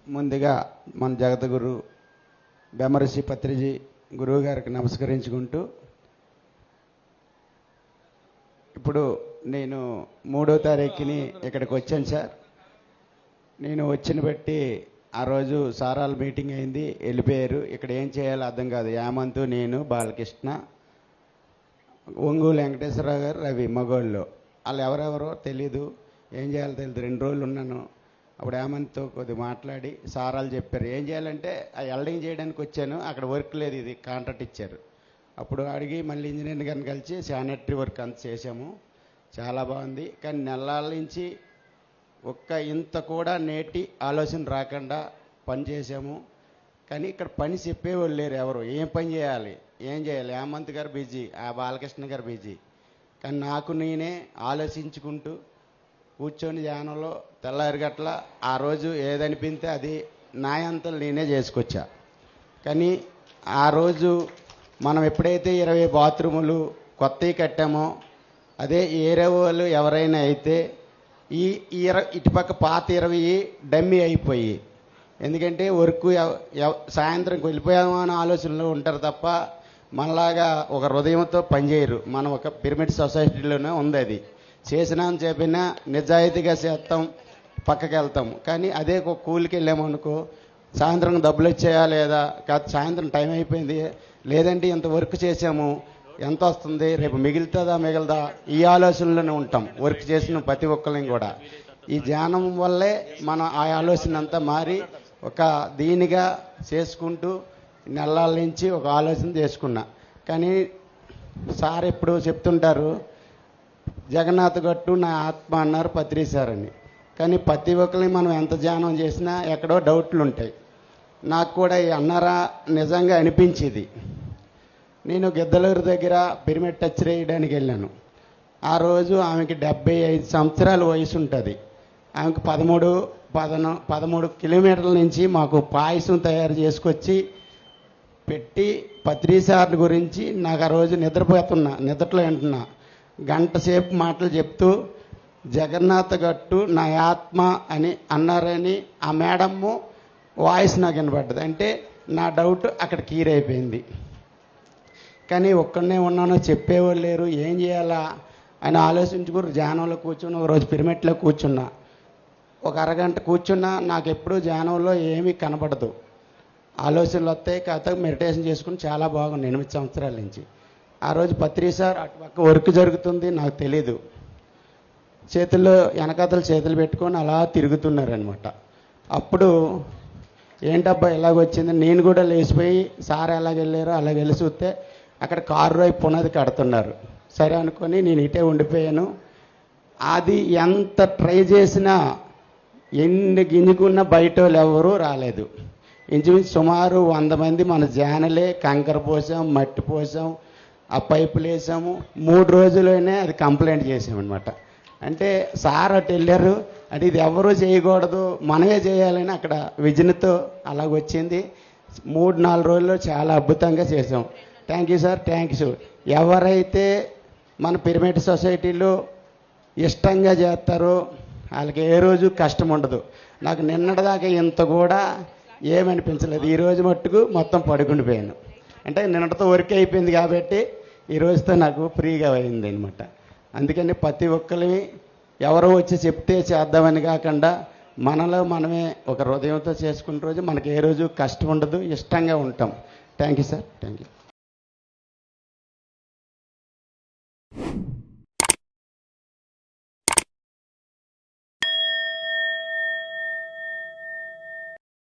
ముందుగా మన జగద్గురు బెమరసి పత్రిజీ గురువు గారికి నమస్కరించుకుంటూ, ఇప్పుడు నేను 3వ తారీఖుని ఇక్కడికి వచ్చాను సార్. నేను వచ్చిన బట్టి ఆ రోజు సారాల మీటింగ్ అయింది, వెళ్ళిపోయారు. ఇక్కడ ఏం చేయాలో అర్థం కాదు. యామంతు, నేను, బాలకృష్ణ, ఒంగోలు వెంకటేశ్వరరావు గారు, రవి మగోళ్ళు. వాళ్ళు ఎవరెవరో తెలీదు, ఏం చేయాలో తెలియదు. 2 రోజులు ఉన్నాను. అప్పుడు హేమంత్తో కొద్దిగా మాట్లాడి సారాలు చెప్పారు. ఏం చేయాలంటే ఆ వెల్డింగ్ చేయడానికి వచ్చాను, అక్కడ వర్క్ లేదు, ఇది కాంట్రాక్ట్ ఇచ్చారు. అప్పుడు అడిగి మళ్ళీ ఇంజనీర్ గారిని కలిసి శానిటరీ వర్క్ అంత చేసాము. చాలా బాగుంది. కానీ నెలల నుంచి ఇంత కూడా నేటి ఆలోచన రాకుండా పని చేసాము. కానీ ఇక్కడ పని చెప్పేవాళ్ళు లేరు ఎవరు. ఏం పని చేయాలి, ఏం చేయాలి. హేమంత్ గారు బిజీ, ఆ బాలకృష్ణ గారు బిజీ. కానీ నాకు నేనే ఆలోచించుకుంటూ కూర్చొని ధ్యానంలో తెల్లారిగట్ల ఆ రోజు ఏదనిపిస్తే అది నాయంతలు నేనే చేసుకొచ్చా. కానీ ఆ రోజు మనం ఎప్పుడైతే 20 బాత్రూములు కొత్తవి కట్టామో, అదే ఏరే వాళ్ళు ఎవరైనా అయితే ఈ ఇటుపక్క పాత 20 డమ్మీ అయిపోయి, ఎందుకంటే వర్క్ సాయంత్రంకి వెళ్ళిపోయామో అనే ఆలోచనలో ఉంటారు తప్ప మనలాగా ఒక హృదయంతో పనిచేయరు. మనం ఒక పిరమిడ్ సొసైటీలోనే ఉంది. అది చేసినా అని చెప్పినా నిజాయితీగా చేస్తాం, పక్కకి వెళ్తాం. కానీ అదే ఒక కూలికి వెళ్ళాము అనుకో, సాయంత్రం డబ్బులు వచ్చాయా లేదా, కాదు సాయంత్రం టైం అయిపోయింది, లేదంటే ఇంత వర్క్ చేసాము, ఎంత వస్తుంది, రేపు మిగులుతుందా మిగలదా, ఈ ఆలోచనలోనే ఉంటాం వర్క్ చేసిన ప్రతి ఒక్కరిని కూడా. ఈ ధ్యానం వల్లే మనం ఆ ఆలోచన అంతా మారి ఒక దీనిగా చేసుకుంటూ నెలల నుంచి ఒక ఆలోచన చేసుకున్నా. కానీ సార్ ఎప్పుడు చెప్తుంటారు, జగన్నాథ్ గట్టు నా ఆత్మ అన్నారు పత్రి సార్ అని. కానీ ప్రతి ఒక్కరిని మనం ఎంత ధ్యానం చేసినా ఎక్కడో డౌట్లు ఉంటాయి. నాకు కూడా అన్నారా నిజంగా అనిపించేది. నేను గిద్దలూరు దగ్గర పిరమిడ్ టచ్ చేయడానికి వెళ్ళాను. ఆ రోజు ఆమెకి 75 సంవత్సరాల వయసు ఉంటుంది. ఆమెకు 13 కిలోమీటర్ల నుంచి మాకు పాయసం తయారు చేసుకొచ్చి పెట్టి పత్రి సార్ గురించి నాకు ఆ రోజు నిద్రలో వింటున్నా. గంట సేపు మాటలు చెప్తూ జగన్నాథ్ గట్టు నా ఆత్మ అని అన్నారని ఆ మేడము వాయిస్ నాకు వినపడ్డది. అంటే నా డౌట్ అక్కడ క్లియర్ అయిపోయింది. కానీ ఒక్కడనే ఉన్నానో చెప్పేవాళ్ళు లేరు, ఏం చేయాలా అని ఆలోచించుకుని ధ్యానంలో కూర్చుని ఒకరోజు పిరమిడ్లో కూర్చున్నా. ఒక అరగంట కూర్చున్నా, నాకు ఎప్పుడూ ధ్యానంలో ఏమీ కనపడదు. ఆలోచనలు వస్తాయి, కాకపోతే మెడిటేషన్ చేసుకుని చాలా బాగుంది 8 సంవత్సరాల నుంచి. ఆ రోజు పత్రి సార్ అటుపక్క వర్క్ జరుగుతుంది, నాకు తెలీదు. చేతుల్లో వెనకాతలు చేతులు పెట్టుకొని అలా తిరుగుతున్నారనమాట. అప్పుడు ఏంటబ్బా ఇలాగొచ్చింది, నేను కూడా లేచిపోయి సార్ ఎలాగెళ్ళారో అలాగ వెళ్ళి చూస్తే అక్కడ కారు వైపు పునాది కడుతున్నారు. సరే అనుకొని నేను ఇటే ఉండిపోయాను. అది ఎంత ట్రై చేసినా ఎన్ని గింజుకున్నా బయట వాళ్ళు ఎవరూ రాలేదు. ఇంచుమించు సుమారు 100 మంది మన జానలే కంకర పోసాం, మట్టి పోసాం, ఆ పైపులు వేసాము. 3 రోజుల్లోనే అది కంప్లైంట్ చేసామన్నమాట. అంటే సార్ అటు వెళ్ళారు, అంటే ఇది ఎవరూ చేయకూడదు మనమే చేయాలని అక్కడ విజన్తో అలాగొచ్చింది. 3-4 రోజుల్లో చాలా అద్భుతంగా చేసాం. Thank you sir, thank you. ఎవరైతే మన పిరమిడ్ సొసైటీలో ఇష్టంగా చేస్తారో వాళ్ళకి ఏ రోజు కష్టం ఉండదు. నాకు నిన్నటిదాకా ఇంత కూడా ఏమనిపించలేదు. ఈరోజు మట్టుకు మొత్తం పడుకుండిపోయాను. అంటే నిన్నటితో వర్క్ అయిపోయింది కాబట్టి ఈ రోజుతో నాకు ఫ్రీగా అయింది అనమాట. అందుకని ప్రతి ఒక్కరిని ఎవరో వచ్చి చెప్తే చేద్దామని కాకుండా మనలో మనమే ఒక హృదయంతో చేసుకున్న రోజు మనకి ఏ రోజు కష్టం ఉండదు, ఇష్టంగా ఉంటాం. Thank you sir, thank you.